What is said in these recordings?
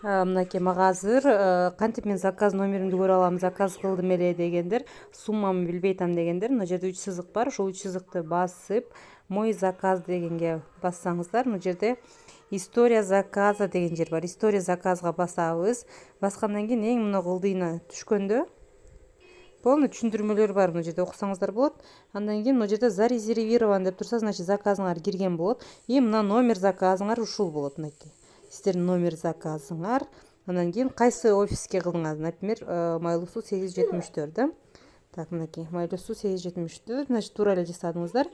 Мынакей мага азыр кантип мен заказ номеримди көрө алам, заказ кылдым эле дегендер, суммамы билбей атам дегендер, мына жерде 3 сызык бар. Ошол 3 сызыкты басып мой заказ дегенге бассаңыздар, мына жерде история заказа деген жер бар. История заказга басабыз. Баскандан кийин эң мына кылдыйына түшкөндө полный түшүндүрмөлөр бар, мына жерде окусаңыздар болот. Андан кийин мына жерде зарезервирован деп турса, значит заказыңар кирген болот. И мына номер заказыңар ушул болот. Мынакей сиздердин номер заказыңар. Андан кийин кайсы офиске кылдыңар, например, Майлуу-суу 874, да? Так, мынакей Майлуу-суу 874, значит туура эле жасадыңыздар.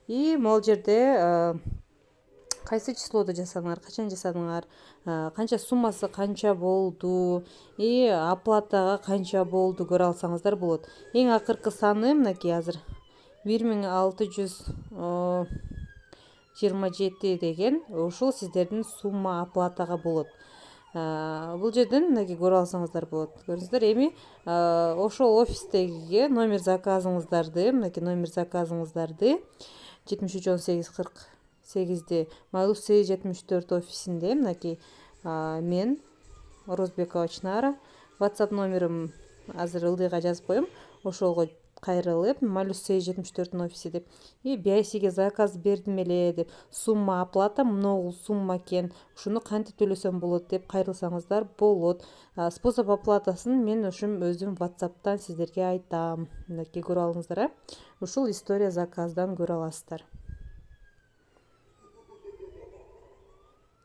И могул жерде кайсы числодо жасадыңар, качан жасадыңар, канча суммасы канча болду, и оплатага канча болду көрө алсаңыздар болот. Эң акыркы саны мынакей азыр 1627 деген, ушул сиздердин сумма оплатага болот. Бул жерден мынакей көрө алсаңыздар болот. Көрдүңүздөр, эми ошол офистеги номер заказыңыздарды, мынакей номер заказыңыздарды 731848 Майлуу-суу 874 офисинде мынакей мен Орозбекова Чынара, WhatsApp номерим азыр ылдыйга жазып коем. Ошолго кайрылып Майлуу-суу 874 офиси деп, и биясиге заказ бердим эле деп, сумма оплата могул сумма экен, ушуну кантип төлөсөм болот деп кайрылсаңыздар болот. Способ оплатасын мен ошум өзүм WhatsApp'тан сиздерге айтам. Мынакей көрүп алыңыздар, ушул история заказдан көрө аласыздар.